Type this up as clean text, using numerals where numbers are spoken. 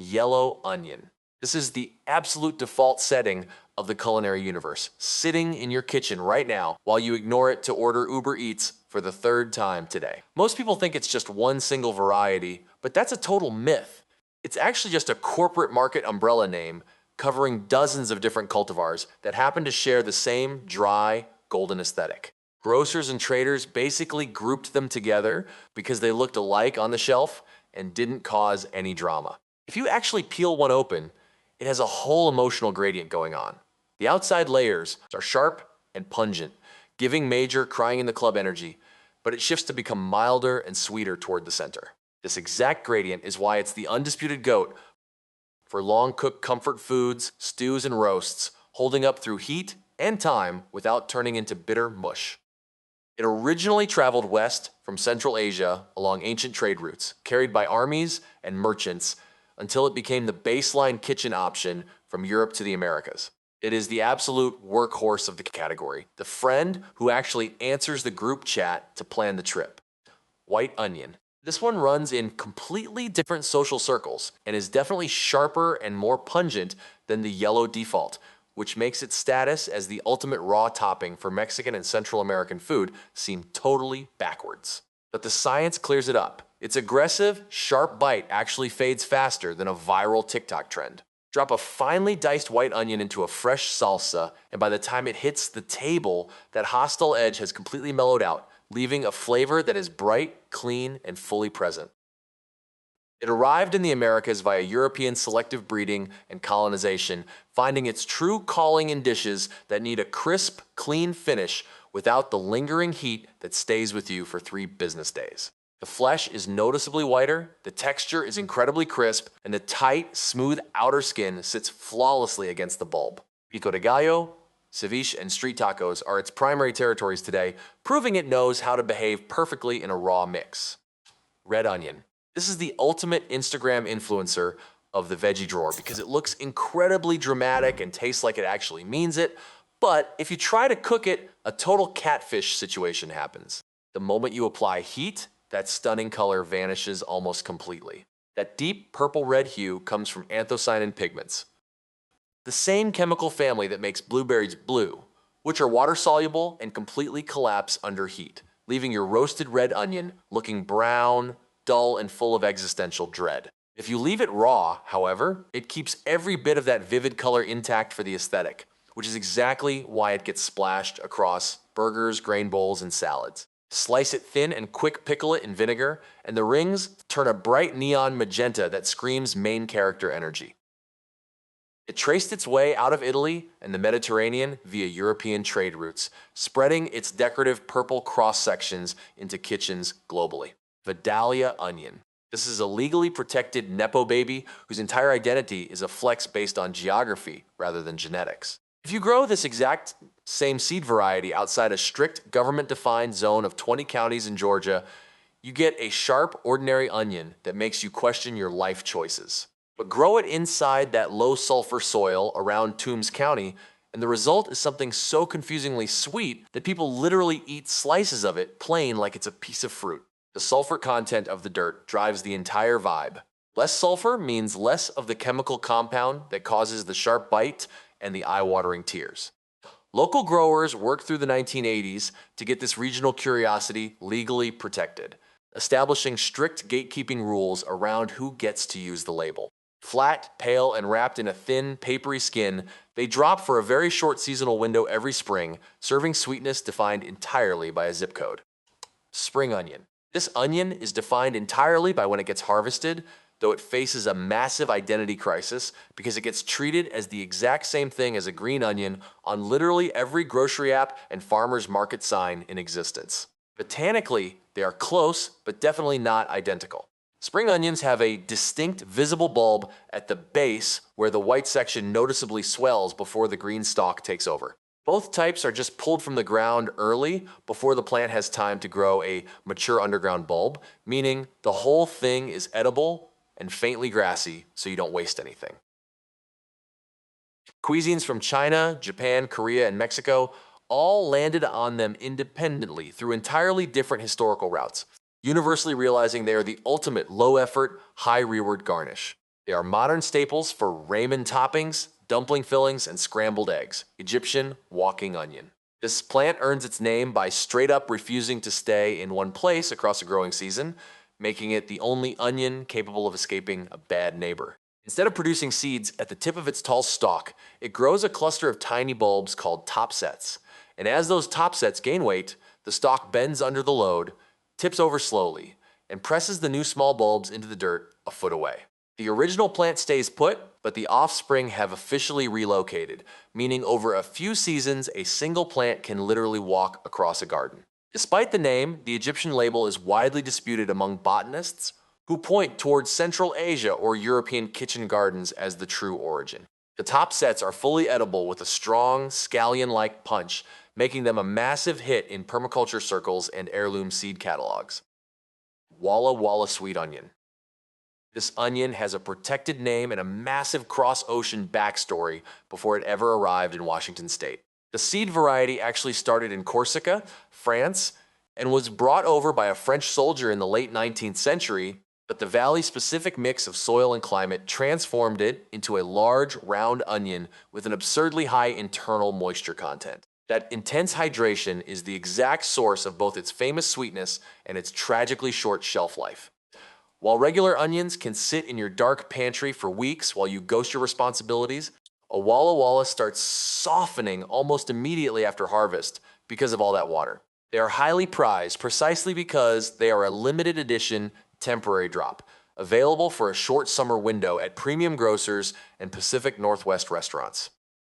Yellow onion. This is the absolute default setting of the culinary universe, sitting in your kitchen right now while you ignore it to order Uber Eats for the third time today. Most people think it's just one single variety, but that's a total myth. It's actually just a corporate market umbrella name covering dozens of different cultivars that happen to share the same dry, golden aesthetic. Grocers and traders basically grouped them together because they looked alike on the shelf and didn't cause any drama. If you actually peel one open, it has a whole emotional gradient going on. The outside layers are sharp and pungent, giving major crying in the club energy, but it shifts to become milder and sweeter toward the center. This exact gradient is why it's the undisputed GOAT for long-cooked comfort foods, stews, and roasts, holding up through heat and time without turning into bitter mush. It originally traveled west from Central Asia along ancient trade routes, carried by armies and merchants until it became the baseline kitchen option from Europe to the Americas. It is the absolute workhorse of the category, the friend who actually answers the group chat to plan the trip. White onion. This one runs in completely different social circles and is definitely sharper and more pungent than the yellow default, which makes its status as the ultimate raw topping for Mexican and Central American food seem totally backwards. But the science clears it up. Its aggressive, sharp bite actually fades faster than a viral TikTok trend. Drop a finely diced white onion into a fresh salsa, and by the time it hits the table, that hostile edge has completely mellowed out, leaving a flavor that is bright, clean, and fully present. It arrived in the Americas via European selective breeding and colonization, finding its true calling in dishes that need a crisp, clean finish without the lingering heat that stays with you for 3 business days. The flesh is noticeably whiter, the texture is incredibly crisp, and the tight, smooth outer skin sits flawlessly against the bulb. Pico de gallo, ceviche, and street tacos are its primary territories today, proving it knows how to behave perfectly in a raw mix. Red onion. This is the ultimate Instagram influencer of the veggie drawer because it looks incredibly dramatic and tastes like it actually means it, but if you try to cook it, a total catfish situation happens. The moment you apply heat, that stunning color vanishes almost completely. That deep purple-red hue comes from anthocyanin pigments, the same chemical family that makes blueberries blue, which are water-soluble and completely collapse under heat, leaving your roasted red onion looking brown, dull, and full of existential dread. If you leave it raw, however, it keeps every bit of that vivid color intact for the aesthetic, which is exactly why it gets splashed across burgers, grain bowls, and salads. Slice it thin and quick pickle it in vinegar, and the rings turn a bright neon magenta that screams main character energy. It traced its way out of Italy and the Mediterranean via European trade routes, spreading its decorative purple cross-sections into kitchens globally. Vidalia onion. This is a legally protected nepo baby whose entire identity is a flex based on geography rather than genetics. If you grow this exact same seed variety outside a strict government-defined zone of 20 counties in Georgia, you get a sharp, ordinary onion that makes you question your life choices. But grow it inside that low-sulfur soil around Toombs County, and the result is something so confusingly sweet that people literally eat slices of it plain like it's a piece of fruit. The sulfur content of the dirt drives the entire vibe. Less sulfur means less of the chemical compound that causes the sharp bite and the eye-watering tears. Local growers worked through the 1980s to get this regional curiosity legally protected, establishing strict gatekeeping rules around who gets to use the label. Flat, pale, and wrapped in a thin, papery skin, they drop for a very short seasonal window every spring, serving sweetness defined entirely by a zip code. Spring onion. This onion is defined entirely by when it gets harvested, though it faces a massive identity crisis because it gets treated as the exact same thing as a green onion on literally every grocery app and farmer's market sign in existence. Botanically, they are close, but definitely not identical. Spring onions have a distinct visible bulb at the base where the white section noticeably swells before the green stalk takes over. Both types are just pulled from the ground early before the plant has time to grow a mature underground bulb, meaning the whole thing is edible and faintly grassy, so you don't waste anything. Cuisines from China, Japan, Korea, and Mexico all landed on them independently through entirely different historical routes, universally realizing they are the ultimate low-effort, high-reward garnish. They are modern staples for ramen toppings, dumpling fillings, and scrambled eggs. Egyptian walking onion. This plant earns its name by straight up refusing to stay in one place across a growing season, making it the only onion capable of escaping a bad neighbor. Instead of producing seeds at the tip of its tall stalk, it grows a cluster of tiny bulbs called top sets. And as those top sets gain weight, the stalk bends under the load, tips over slowly, and presses the new small bulbs into the dirt a foot away. The original plant stays put, but the offspring have officially relocated, meaning over a few seasons, a single plant can literally walk across a garden. Despite the name, the Egyptian label is widely disputed among botanists who point towards Central Asia or European kitchen gardens as the true origin. The top sets are fully edible with a strong, scallion-like punch, making them a massive hit in permaculture circles and heirloom seed catalogs. Walla sweet onion. This onion has a protected name and a massive cross-ocean backstory before it ever arrived in Washington state. The seed variety actually started in Corsica, France, and was brought over by a French soldier in the late 19th century, but the valley-specific mix of soil and climate transformed it into a large, round onion with an absurdly high internal moisture content. That intense hydration is the exact source of both its famous sweetness and its tragically short shelf life. While regular onions can sit in your dark pantry for weeks while you ghost your responsibilities, a Walla starts softening almost immediately after harvest because of all that water. They are highly prized precisely because they are a limited edition temporary drop, available for a short summer window at premium grocers and Pacific Northwest restaurants.